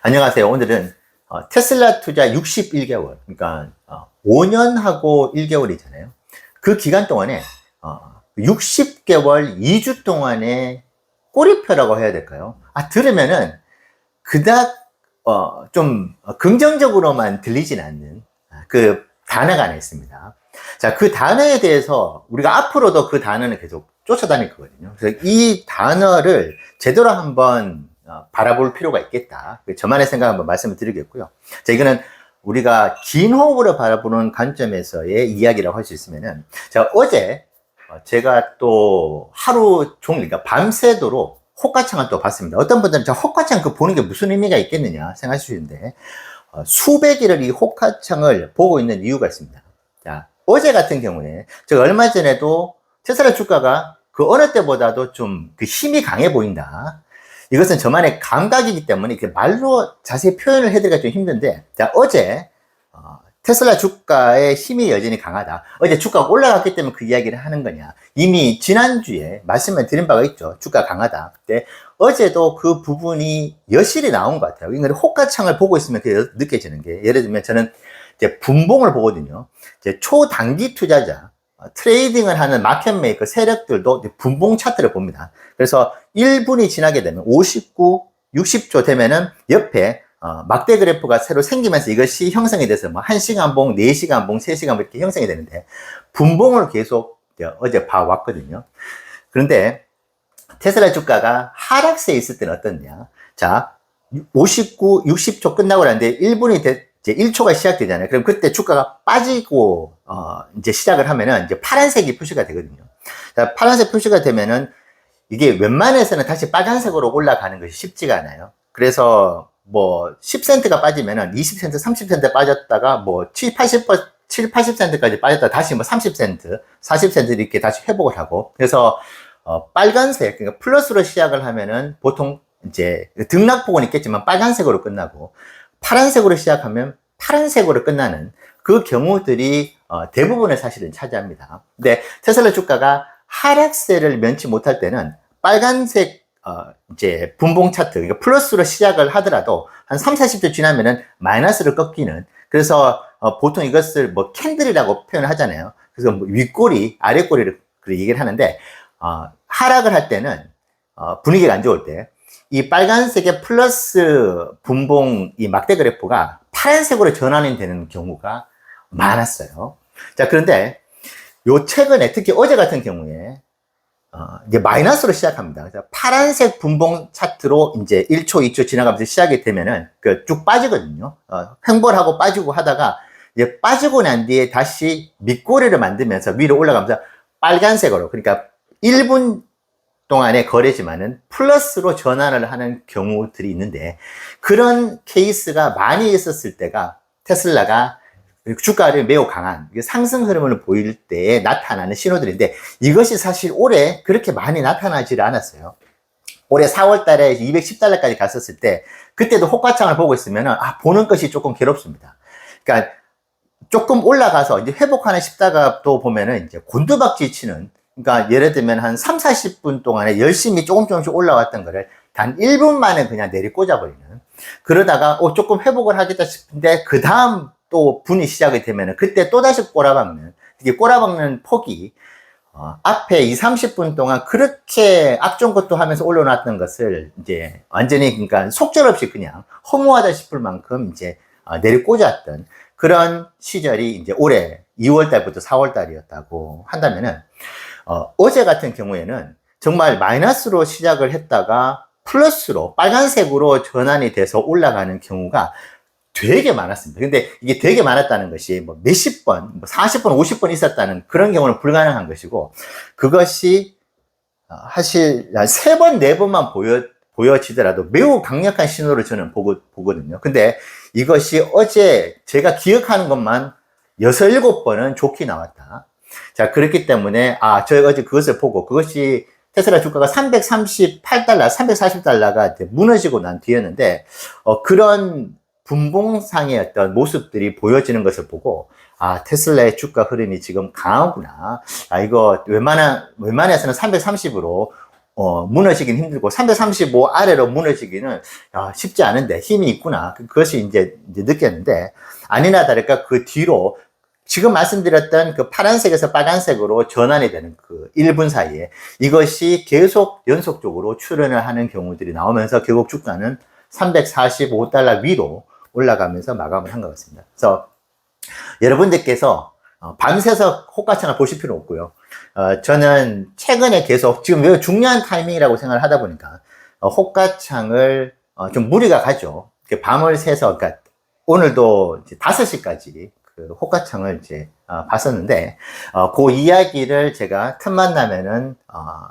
안녕하세요. 오늘은 테슬라 투자 61개월, 그러니까 5년하고 1개월이잖아요. 그 기간 동안에 60개월 2주 동안의 꼬리표라고 해야 될까요? 들으면은 그닥 좀 긍정적으로만 들리진 않는 그 단어가 하나 있습니다. 자, 그 단어에 대해서 우리가 앞으로도 그 단어는 계속 쫓아다닐 거거든요. 그래서 이 단어를 제대로 한번 바라볼 필요가 있겠다. 저만의 생각 한번 말씀을 드리겠고요. 자, 이거는 우리가 긴 호흡으로 바라보는 관점에서의 이야기라고 할 수 있으면은, 자, 어제 제가 또 하루 종일, 그러니까 밤새도록 호가창을 또 봤습니다. 어떤 분들은 저 호가창 그 보는 게 무슨 의미가 있겠느냐 생각하실 수 있는데, 수백 일을 이 호가창을 보고 있는 이유가 있습니다. 자, 어제 같은 경우에 제가 얼마 전에도 테슬라 주가가 그 어느 때보다도 좀 그 힘이 강해 보인다. 이것은 저만의 감각이기 때문에 이렇게 말로 자세히 표현을 해드리기가 좀 힘든데, 자, 어제 테슬라 주가의 힘이 여전히 강하다. 어제 주가가 올라갔기 때문에 그 이야기를 하는 거냐. 이미 지난주에 말씀을 드린 바가 있죠. 주가 강하다. 근데 어제도 그 부분이 여실히 나온 것 같아요. 이건 호가창을 보고 있으면 그게 느껴지는 게, 예를 들면 저는 이제 분봉을 보거든요. 이제 초단기 투자자, 트레이딩을 하는 마켓 메이커 세력들도 분봉 차트를 봅니다. 그래서 1분이 지나게 되면 59, 60초 되면은 옆에 막대 그래프가 새로 생기면서 이것이 형성이 돼서 뭐 1시간 봉, 4시간 봉, 3시간 봉 이렇게 형성이 되는데, 분봉을 계속 어제 봐왔거든요. 그런데 테슬라 주가가 하락세에 있을 때는 어떻냐. 자, 59, 60초 끝나고 나는데 1분이 이제 1초가 시작되잖아요. 그럼 그때 주가가 빠지고 이제 시작을 하면은 이제 파란색이 표시가 되거든요. 자, 파란색 표시가 되면은 이게 웬만해서는 다시 빨간색으로 올라가는 것이 쉽지가 않아요. 그래서 뭐 10센트가 빠지면은 20센트, 30센트 빠졌다가 뭐 7, 80센트까지 빠졌다 다시 뭐 30센트, 40센트 이렇게 다시 회복을 하고, 그래서 빨간색, 그러니까 플러스로 시작을 하면은 보통 이제 등락폭은 있겠지만 빨간색으로 끝나고, 파란색으로 시작하면 파란색으로 끝나는 그 경우들이 대부분을 사실은 차지합니다. 근데 테슬라 주가가 하락세를 면치 못할 때는 빨간색 이제 분봉 차트, 그러니까 플러스로 시작을 하더라도 한 3, 40초 지나면은 마이너스를 꺾이는, 그래서 보통 이것을 뭐 캔들이라고 표현을 하잖아요. 그래서 뭐 윗꼬리, 아랫꼬리를 얘기를 하는데, 하락을 할 때는 분위기가 안 좋을 때 이 빨간색의 플러스 분봉 이 막대 그래프가 파란색으로 전환이 되는 경우가 많았어요. 자, 그런데 요 최근에 특히 어제 같은 경우에 이제 마이너스로 시작합니다. 그래서 파란색 분봉 차트로 이제 1초, 2초 지나가면서 시작이 되면은 쭉 빠지거든요. 횡보하고 빠지고 하다가 이제 빠지고 난 뒤에 다시 밑꼬리를 만들면서 위로 올라가면서 빨간색으로, 그러니까 1분 동안의 거래지만은 플러스로 전환을 하는 경우들이 있는데, 그런 케이스가 많이 있었을 때가 테슬라가 주가를 매우 강한 상승 흐름을 보일 때에 나타나는 신호들인데, 이것이 사실 올해 그렇게 많이 나타나지를 않았어요. 올해 4월 달에 210달러까지 갔었을 때, 그때도 호가창을 보고 있으면 보는 것이 조금 괴롭습니다. 그러니까 조금 올라가서 이제 회복하는 싶다가 또 보면은 이제 곤두박질 치는, 그러니까 예를 들면 한 3, 40분 동안에 열심히 조금씩 올라왔던 거를 단 1분 만에 그냥 내리꽂아버리는, 그러다가 조금 회복을 하겠다 싶은데 그 다음 또 분이 시작이 되면은 그때 또다시 꼬라박는, 이게 꼬라박는 폭이 앞에 2, 30분 동안 그렇게 악종 것도 하면서 올려놨던 것을 이제 완전히, 그러니까 속절없이 그냥 허무하다 싶을 만큼 이제 내리꽂았던 그런 시절이 이제 올해 2월 달부터 4월 달이었다고 한다면은, 어제 같은 경우에는 정말 마이너스로 시작을 했다가 플러스로 빨간색으로 전환이 돼서 올라가는 경우가 되게 많았습니다. 근데 이게 되게 많았다는 것이 뭐 몇십 번, 40번, 50번 있었다는 그런 경우는 불가능한 것이고, 그것이 사실 3번, 4번만 보여지더라도 매우 강력한 신호를 저는 보거든요. 근데 이것이 어제 제가 기억하는 것만 6, 7번은 좋게 나왔다. 자, 그렇기 때문에 저희가 어제 그것을 보고, 그것이 테슬라 주가가 338달러, 340달러가 무너지고 난 뒤였는데, 그런 분봉상의 어떤 모습들이 보여지는 것을 보고, 테슬라의 주가 흐름이 지금 강하구나. 이거 웬만해서는 330으로 무너지긴 힘들고 335 아래로 무너지기는 쉽지 않은데 힘이 있구나. 그것이 이제 느꼈는데 아니나 다를까 그 뒤로 지금 말씀드렸던 그 파란색에서 빨간색으로 전환이 되는 그 1분 사이에 이것이 계속 연속적으로 출현을 하는 경우들이 나오면서 결국 주가는 345달러 위로 올라가면서 마감을 한 것 같습니다. 그래서 여러분들께서 밤새서 호가창을 보실 필요 없고요. 저는 최근에 계속 지금 매우 중요한 타이밍이라고 생각을 하다 보니까 호가창을 좀 무리가 가죠. 밤을 새서 그러니까 오늘도 이제 5시까지 그 호가창을 이제 봤었는데 그 이야기를 제가 틈만 나면은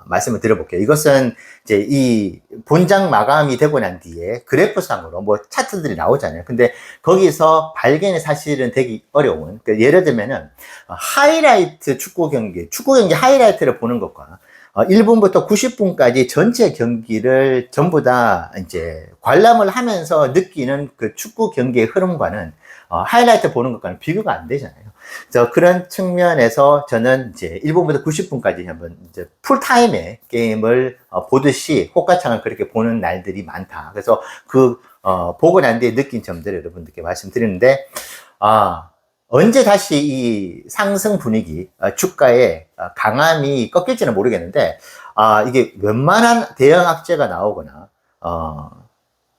말씀을 드려볼게요. 이것은 이제 이 본장 마감이 되고 난 뒤에 그래프상으로 뭐 차트들이 나오잖아요. 근데 거기서 발견이 사실은 되기 어려운, 그러니까 예를 들면은 하이라이트 축구 경기 하이라이트를 보는 것과 1분부터 90분까지 전체 경기를 전부 다 이제 관람을 하면서 느끼는 그 축구 경기의 흐름과는 하이라이트 보는 것과는 비교가 안 되잖아요. 그래서 그런 측면에서 저는 이제 1분부터 90분까지 한번 이제 풀타임의 게임을 보듯이 호가창을 그렇게 보는 날들이 많다. 그래서 보고 난 뒤에 느낀 점들을 여러분들께 말씀드리는데, 언제 다시 이 상승 분위기, 주가의 강함이 꺾일지는 모르겠는데, 이게 웬만한 대형 악재가 나오거나,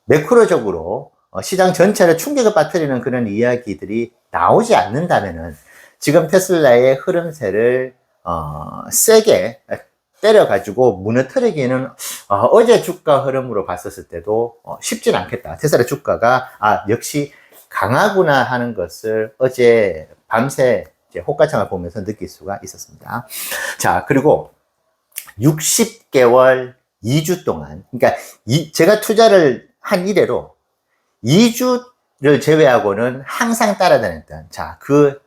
매크로적으로 시장 전체를 충격을 빠뜨리는 그런 이야기들이 나오지 않는다면은 지금 테슬라의 흐름세를 세게 때려가지고 무너뜨리기는 어제 주가 흐름으로 봤었을 때도 쉽진 않겠다. 테슬라 주가가 역시 강하구나 하는 것을 어제 밤새 이제 호가창을 보면서 느낄 수가 있었습니다. 자, 그리고 60개월 2주 동안, 그러니까 제가 투자를 한 이래로 2주를 제외하고는 항상 따라다녔던, 자, 그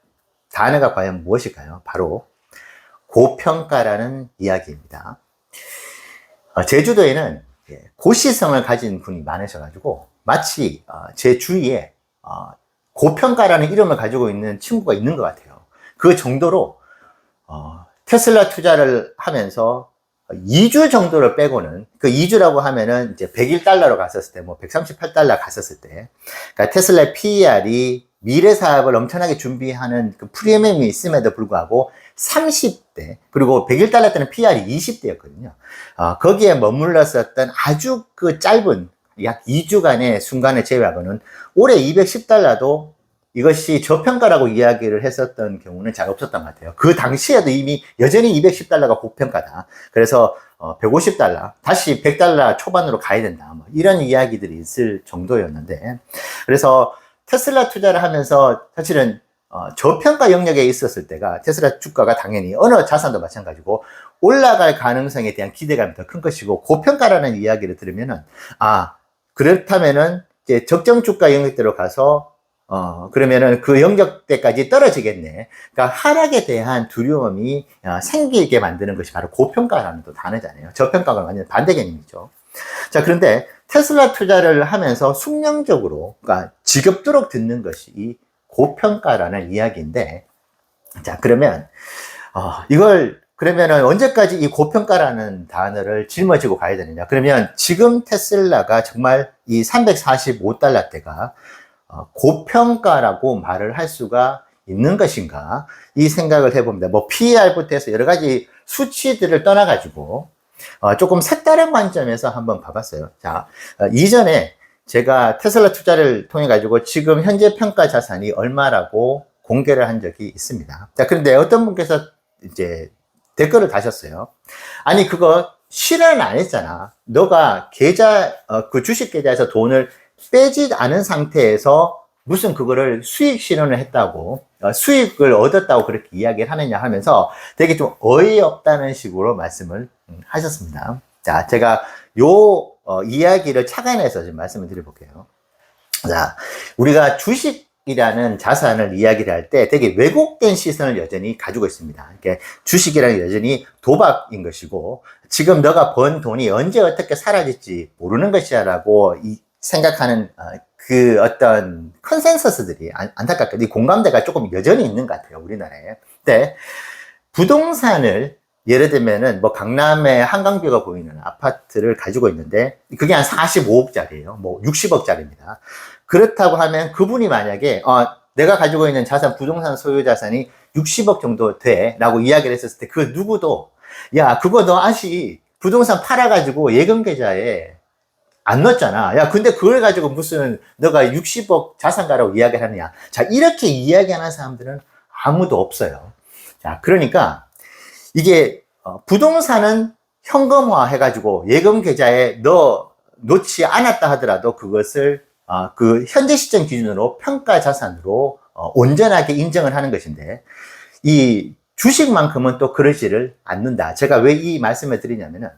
단어가 과연 무엇일까요? 바로 고평가라는 이야기입니다. 제주도에는 고시성을 가진 분이 많으셔가지고 마치 제 주위에 고평가라는 이름을 가지고 있는 친구가 있는 것 같아요. 그 정도로 테슬라 투자를 하면서 2주 정도를 빼고는, 그 2주라고 하면은 이제 101달러로 갔었을 때, 뭐 138달러 갔었을 때, 그러니까 테슬라의 PER이 미래 사업을 엄청나게 준비하는 그 프리미엄이 있음에도 불구하고 30대, 그리고 101달러 때는 PER이 20대였거든요. 거기에 머물렀었던 아주 그 짧은 약 2주간의 순간을 제외하고는 올해 210달러도 이것이 저평가라고 이야기를 했었던 경우는 잘 없었던 것 같아요. 그 당시에도 이미 여전히 210달러가 고평가다. 그래서 150달러, 다시 100달러 초반으로 가야 된다. 뭐 이런 이야기들이 있을 정도였는데, 그래서 테슬라 투자를 하면서 사실은 저평가 영역에 있었을 때가 테슬라 주가가 당연히 어느 자산도 마찬가지고 올라갈 가능성에 대한 기대감이 더 큰 것이고, 고평가라는 이야기를 들으면은 그렇다면은 이제 적정 주가 영역대로 가서 그러면은 그 영역대까지 떨어지겠네. 그러니까 하락에 대한 두려움이 생기게 만드는 것이 바로 고평가라는 또 단어잖아요. 저평가가 완전 반대 개념이죠. 자, 그런데 테슬라 투자를 하면서 숙명적으로, 그러니까 지겹도록 듣는 것이 이 고평가라는 이야기인데, 자, 그러면 그러면은 언제까지 이 고평가라는 단어를 짊어지고 가야 되느냐? 그러면 지금 테슬라가 정말 이 345달러대가 고평가라고 말을 할 수가 있는 것인가? 이 생각을 해봅니다. 뭐 PER부터 해서 여러 가지 수치들을 떠나가지고 조금 색다른 관점에서 한번 봐봤어요. 자, 이전에 제가 테슬라 투자를 통해 가지고 지금 현재 평가 자산이 얼마라고 공개를 한 적이 있습니다. 자, 그런데 어떤 분께서 이제 댓글을 다셨어요. 아니, 그거 실현을 안 했잖아. 너가 그 주식 계좌에서 돈을 빼지 않은 상태에서 무슨 그거를 수익 실현을 했다고, 수익을 얻었다고 그렇게 이야기를 하느냐 하면서 되게 좀 어이없다는 식으로 말씀을 하셨습니다. 자, 제가 이야기를 착안해서 좀 말씀을 드려볼게요. 자, 우리가 주식이라는 자산을 이야기를 할 때 되게 왜곡된 시선을 여전히 가지고 있습니다. 그러니까 주식이라는 여전히 도박인 것이고, 지금 너가 번 돈이 언제 어떻게 사라질지 모르는 것이야 라고 생각하는 그 어떤 컨센서스들이 안타깝게 이 공감대가 조금 여전히 있는 것 같아요, 우리나라에. 근데 부동산을 예를 들면은 뭐 강남에 한강뷰가 보이는 아파트를 가지고 있는데 그게 한 45억짜리예요. 뭐 60억짜리입니다. 그렇다고 하면 그분이 만약에 내가 가지고 있는 자산, 부동산 소유 자산이 60억 정도 돼 라고 이야기를 했었을 때 그 누구도 야 그거 너 아직 부동산 팔아가지고 예금 계좌에 안 넣었잖아. 야 근데 그걸 가지고 무슨 너가 60억 자산가라고 이야기를 하느냐. 자 이렇게 이야기하는 사람들은 아무도 없어요. 자 그러니까 이게 부동산은 현금화 해가지고 예금 계좌에 놓지 않았다 하더라도 그것을 그 현재 시점 기준으로 평가 자산으로 온전하게 인정을 하는 것인데 이 주식만큼은 또 그러지를 않는다. 제가 왜 이 말씀을 드리냐면은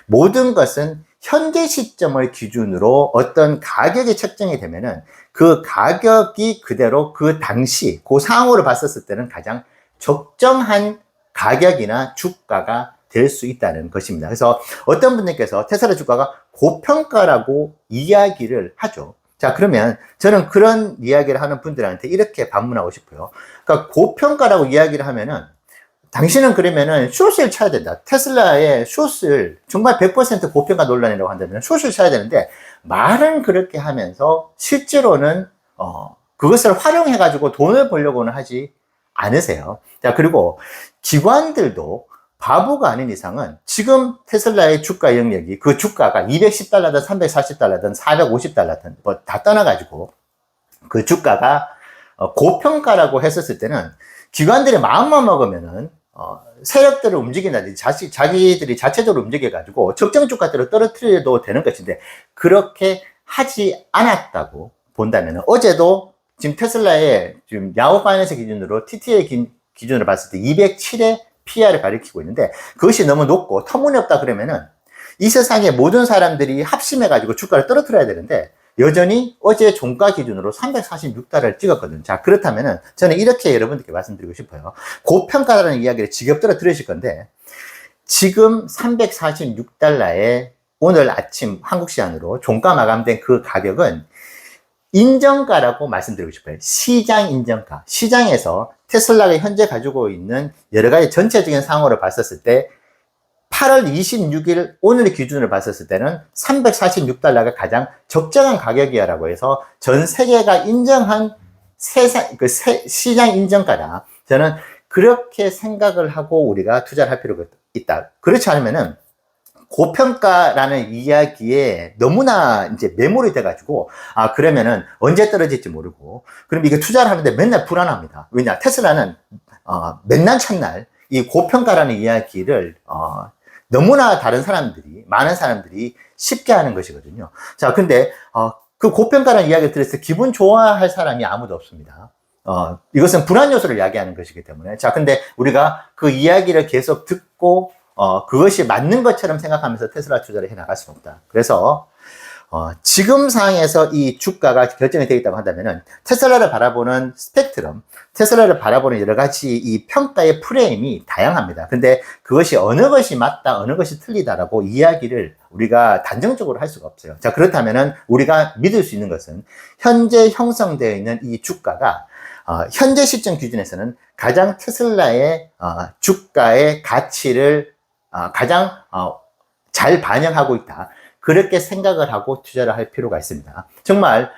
모든 것은 현재 시점을 기준으로 어떤 가격이 책정이 되면은 그 가격이 그대로 그 당시 그 상황으로 봤었을 때는 가장 적정한 가격이나 주가가 될 수 있다는 것입니다. 그래서 어떤 분들께서 테슬라 주가가 고평가라고 이야기를 하죠. 자, 그러면 저는 그런 이야기를 하는 분들한테 이렇게 반문하고 싶어요. 그러니까 고평가라고 이야기를 하면은 당신은 그러면은 숏을 쳐야 된다. 테슬라의 숏을 정말 100% 고평가 논란이라고 한다면 숏을 쳐야 되는데 말은 그렇게 하면서 실제로는 그것을 활용해 가지고 돈을 벌려고는 하지 않으세요. 자, 그리고 기관들도 바보가 아닌 이상은 지금 테슬라의 주가 영역이 그 주가가 210달러든 340달러든 450달러든 뭐 다 떠나가지고 그 주가가 고평가라고 했었을 때는 기관들이 마음만 먹으면은 세력들을 움직인다든지 자기들이 자체적으로 움직여가지고 적정 주가대로 떨어뜨려도 되는 것인데 그렇게 하지 않았다고 본다면 어제도 지금 테슬라의 지금 야후 파이낸스 기준으로 TTA 기준으로 봤을 때 207의 PR을 가리키고 있는데 그것이 너무 높고 터무니없다 그러면은 이 세상의 모든 사람들이 합심해가지고 주가를 떨어뜨려야 되는데 여전히 어제 종가 기준으로 346달러를 찍었거든요. 자, 그렇다면은 저는 이렇게 여러분들께 말씀드리고 싶어요. 고평가라는 이야기를 지겹더라 들으실 건데 지금 346달러에 오늘 아침 한국 시간으로 종가 마감된 그 가격은 인정가라고 말씀드리고 싶어요. 시장 인정가. 시장에서 테슬라가 현재 가지고 있는 여러 가지 전체적인 상황으로 봤었을 때 8월 26일 오늘의 기준으로 봤었을 때는 346달러가 가장 적정한 가격이야라고 해서 전 세계가 인정한 시장 인정가다. 저는 그렇게 생각을 하고 우리가 투자를 할 필요가 있다. 그렇지 않으면은 고평가라는 이야기에 너무나 이제 매몰이 돼가지고, 그러면은 언제 떨어질지 모르고, 그럼 이게 투자를 하는데 맨날 불안합니다. 왜냐, 테슬라는, 맨날 첫날 이 고평가라는 이야기를, 너무나 많은 사람들이 쉽게 하는 것이거든요. 자, 근데, 그 고평가라는 이야기를 들었을 때 기분 좋아할 사람이 아무도 없습니다. 이것은 불안 요소를 이야기하는 것이기 때문에. 자, 근데 우리가 그 이야기를 계속 듣고, 그것이 맞는 것처럼 생각하면서 테슬라 투자를 해 나갈 수는 없다. 그래서, 지금 상황에서 이 주가가 결정이 되어 있다고 한다면은, 테슬라를 바라보는 스펙트럼, 테슬라를 바라보는 여러 가지 이 평가의 프레임이 다양합니다. 근데 그것이 어느 것이 맞다, 어느 것이 틀리다라고 이야기를 우리가 단정적으로 할 수가 없어요. 자, 그렇다면은 우리가 믿을 수 있는 것은 현재 형성되어 있는 이 주가가 현재 시점 기준에서는 가장 테슬라의 주가의 가치를 가장 잘 반영하고 있다. 그렇게 생각을 하고 투자를 할 필요가 있습니다. 정말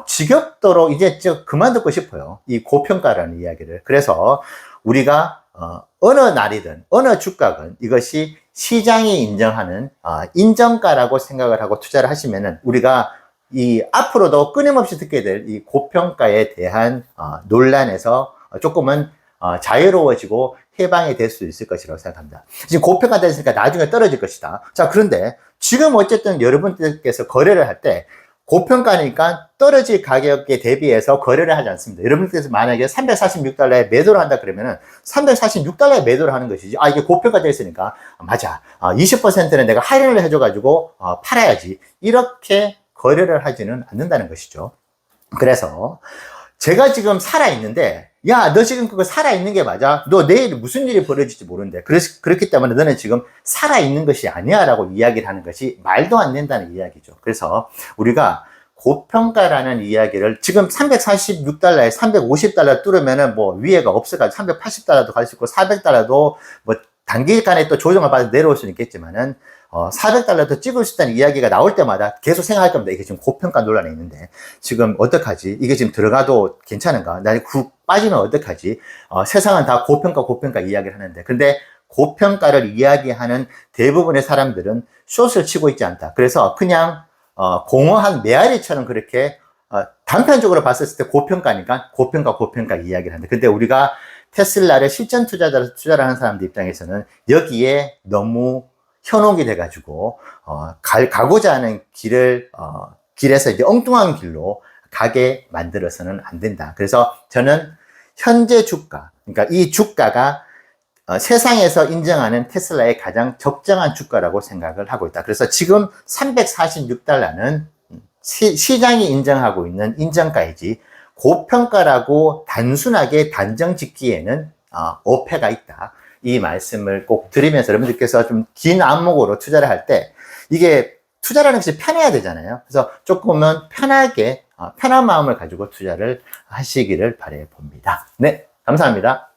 지겹도록 이제 그만 듣고 싶어요. 이 고평가라는 이야기를. 그래서 우리가 어느 날이든 어느 주가든 이것이 시장이 인정하는 인정가라고 생각을 하고 투자를 하시면은 우리가 이 앞으로도 끊임없이 듣게 될 이 고평가에 대한 논란에서 조금은 자유로워지고 해방이 될 수 있을 것이라고 생각합니다. 지금 고평가 됐으니까 나중에 떨어질 것이다. 자, 그런데 지금 어쨌든 여러분들께서 거래를 할 때 고평가니까 떨어질 가격에 대비해서 거래를 하지 않습니다. 여러분께서 만약에 346달러에 매도를 한다 그러면은 346달러에 매도를 하는 것이지. 이게 고평가 됐으니까 맞아. 20%는 내가 할인을 해줘가지고 팔아야지. 이렇게 거래를 하지는 않는다는 것이죠. 그래서 제가 지금 살아있는데 야, 너 지금 그거 살아있는 게 맞아? 너 내일 무슨 일이 벌어질지 모르는데. 그렇기 때문에 너는 지금 살아있는 것이 아니야 라고 이야기를 하는 것이 말도 안 된다는 이야기죠. 그래서 우리가 고평가라는 이야기를 지금 346달러에 350달러 뚫으면은 뭐 위에가 없어가지고 380달러도 갈 수 있고 400달러도 뭐 단기간에 또 조정을 받아 내려올 수는 있겠지만은, $400도 찍을 수 있다는 이야기가 나올 때마다 계속 생각할 겁니다. 이게 지금 고평가 논란이 있는데, 지금 어떡하지? 이게 지금 들어가도 괜찮은가? 나 훅 빠지면 어떡하지? 세상은 다 고평가 이야기를 하는데, 근데 고평가를 이야기하는 대부분의 사람들은 숏을 치고 있지 않다. 그래서 그냥, 공허한 메아리처럼 그렇게, 단편적으로 봤을 때 고평가니까 고평가 이야기를 하는데, 근데 우리가 테슬라를 실전 투자를 하는 사람들 입장에서는 여기에 너무 현혹이 돼가지고, 가고자 하는 길에서 이제 엉뚱한 길로 가게 만들어서는 안 된다. 그래서 저는 현재 주가, 그러니까 이 주가가 세상에서 인정하는 테슬라의 가장 적정한 주가라고 생각을 하고 있다. 그래서 지금 $346는 시장이 인정하고 있는 인정가이지, 고평가라고 단순하게 단정 짓기에는 오패가 있다. 이 말씀을 꼭 드리면서 여러분들께서 좀 긴 안목으로 투자를 할 때, 이게 투자라는 것이 편해야 되잖아요. 그래서 조금은 편하게, 편한 마음을 가지고 투자를 하시기를 바라봅니다. 네, 감사합니다.